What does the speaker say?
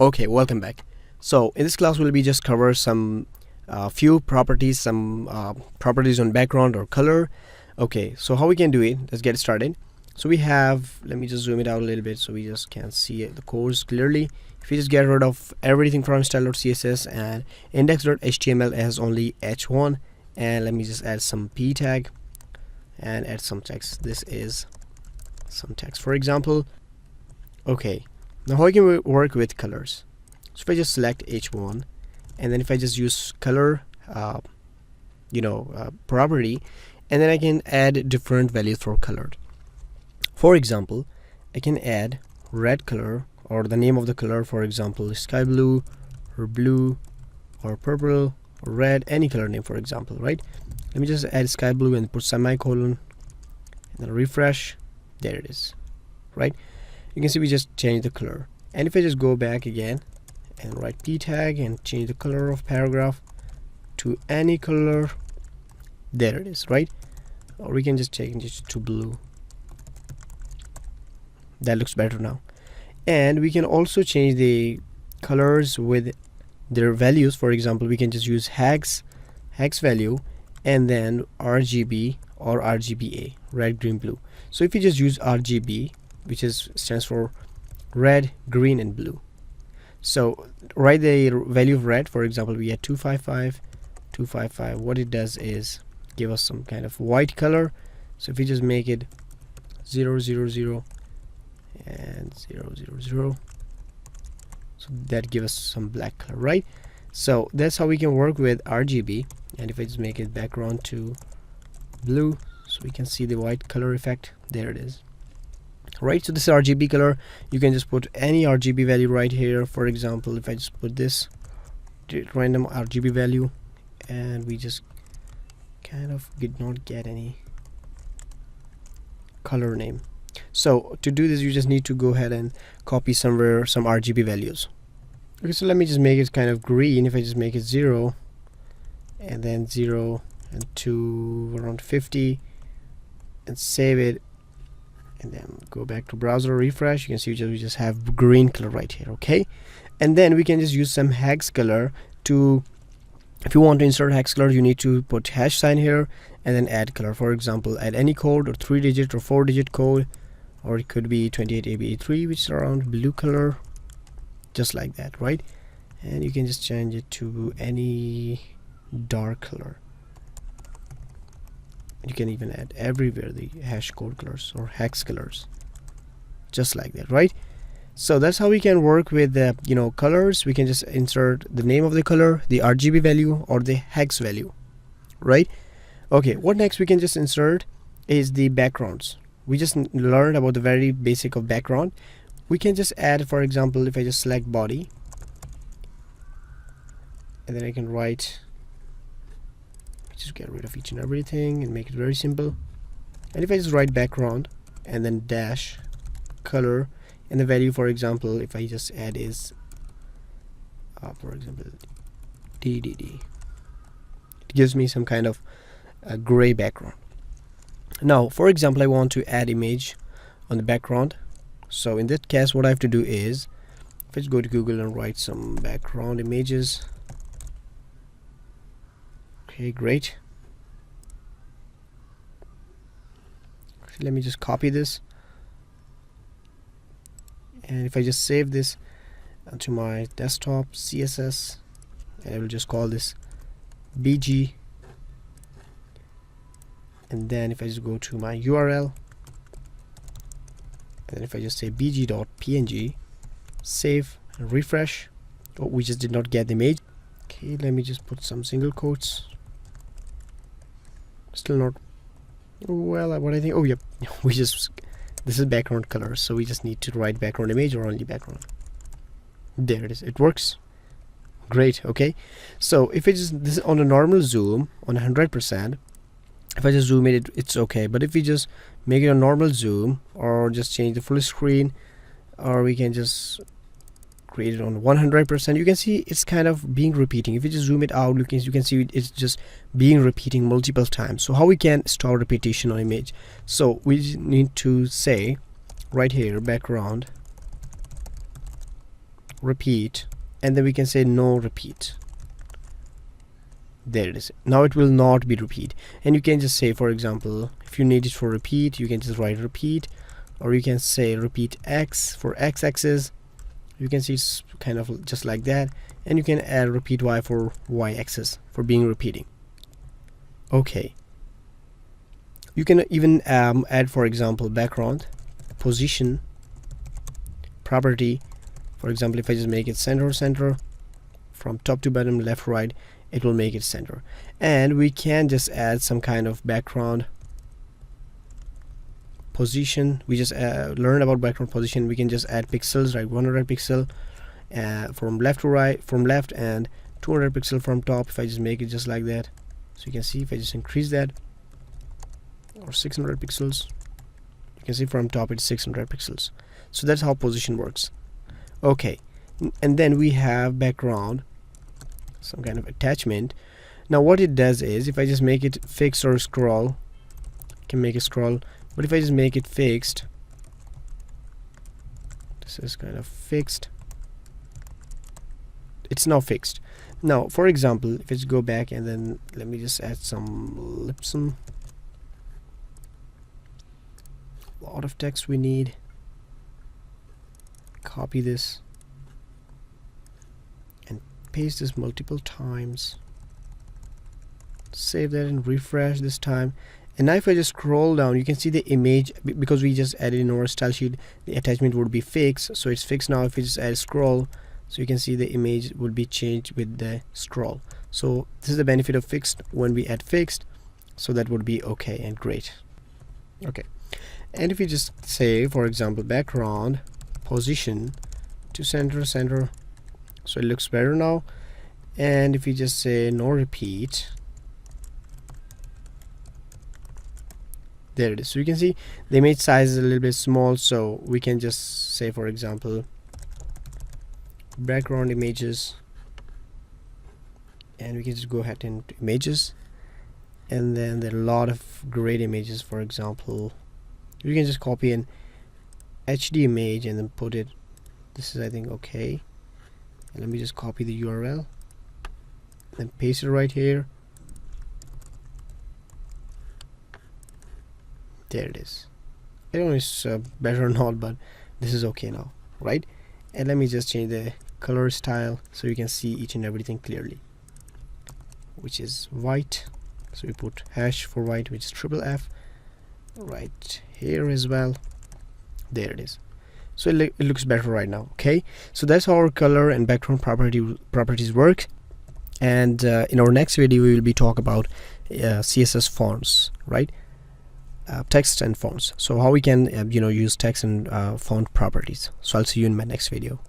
Okay, welcome back. So in this class we'll be just cover some few properties, some properties on background or color. Okay, so how we can do it, let's get started. So we have, let me just zoom it out a little bit so we just can see the codes clearly. If you just get rid of everything from style.css and index.html as only h1, and let me just add some p tag and add some text. This is some text, for example. Okay, now how can we work with colors? So if I just select h1 and then if I just use color property, and then I can add different values for color. For example, I can add red color, or the name of the color, for example sky blue or blue or purple or red, any color name, for example, right? Let me just add sky blue and put semicolon and then refresh. There it is, right? You can see we just changed the color. And if I just go back again and write p tag and change the color of paragraph to any color, there it is, right? Or we can just change it to blue. That looks better now. And we can also change the colors with their values. For example, we can just use hex value and then RGB or RGBA, red, green, blue. So if you just use RGB, which stands for red, green and blue, so write the value of red. For example, we had 255. What it does is give us some kind of white color. So if we just make it 000 and 000, so that gives us some black color, right? So that's how we can work with RGB. And if I just make it background to blue, so we can see the white color effect, there it is, right? So this is RGB color. You can just put any RGB value right here. For example, if I just put this random RGB value, and we just kind of did not get any color name. So to do this, you just need to go ahead and copy somewhere some RGB values. Okay, so let me just make it kind of green. If I just make it 0 and then 0 and 2 around 50 and save it, and then go back to browser, refresh, you can see we just have green color right here. Okay, and then we can just use some hex color to, if you want to insert hex color, you need to put hash sign here and then add color. For example, add any code, or 3-digit or 4-digit code, or it could be 28AB3, which is around blue color, just like that, right? And you can just change it to any dark color. You can even add everywhere the hash code colors or hex colors, just like that, right? So that's how we can work with the colors. We can just insert the name of the color, the RGB value or the hex value, right? Okay, what next we can just insert is the backgrounds. We just learned about the very basic of background. We can just add, for example, if I just select body and then I can write, just get rid of each and everything and make it very simple. And if I just write background and then dash color, and the value, for example, if I just add is for example DDD, it gives me some kind of a gray background. Now for example, I want to add image on the background. So in that case, what I have to do is, if I just go to Google and write some background images. Okay, great. Let me just copy this, and if I just save this to my desktop CSS, and I will just call this BG, and then if I just go to my URL, and then if I just say bg.png, save and refresh. Oh, we just did not get the image. Okay, let me just put some single quotes. Still not well. What I think, oh yep, this is background color, so we just need to write background image or only background. There it is, it works great. Okay, so if it just, this is on a normal zoom on 100%, if I just zoom it, it's okay. But if we just make it a normal zoom, or just change the full screen, or we can just create it on 100%, you can see it's kind of being repeating. If you just zoom it out, you can see it's just being repeating multiple times. So how we can stop repetition on image? So we need to say right here, background repeat, and then we can say no repeat. There it is. Now it will not be repeat, and you can just say, for example, if you need it for repeat, you can just write repeat, or you can say repeat x for x-axis. You can see it's kind of just like that, and you can add repeat y for y-axis for being repeating. Okay, you can even add, for example, background position property. For example, if I just make it center from top to bottom, left right, it will make it center. And we can just add some kind of background position. We just learned about background position. We can just add pixels, right? 100 pixel from left to right, from left, and 200 pixel from top. If I just make it just like that, so you can see if I just increase that, or 600 pixels, you can see from top it's 600 pixels. So that's how position works. Okay, and then we have background, some kind of attachment. Now what it does is, if I just make it fixed or scroll, I can make it scroll, but if I just make it fixed, this is kind of fixed, it's now fixed. Now for example, if I just go back and then let me just add some ellipse, a lot of text we need. Copy this and paste this multiple times, save that and refresh this time. And now if I just scroll down, you can see the image, because we just added in our style sheet, the attachment would be fixed, so it's fixed now. If we just add scroll, so you can see the image would be changed with the scroll. So this is the benefit of fixed when we add fixed, so that would be okay and great. Okay, and if you just say, for example, background position to center, so it looks better now. And if you just say no repeat, there it is. So you can see the image size is a little bit small, so we can just say, for example, background images, and we can just go ahead and images, and then there are a lot of great images. For example, you can just copy an HD image and then put it, this is I think okay, and let me just copy the URL and paste it right here. There it is. I don't know if it's better or not, but this is okay now, right? And let me just change the color style so you can see each and everything clearly, which is white. So we put hash for white, which is F right here as well. There it is. So it looks better right now. Okay, so that's how our color and background properties work. And in our next video we will be talk about CSS fonts, right? Text and fonts. So how we can use text and font properties. So I'll see you in my next video.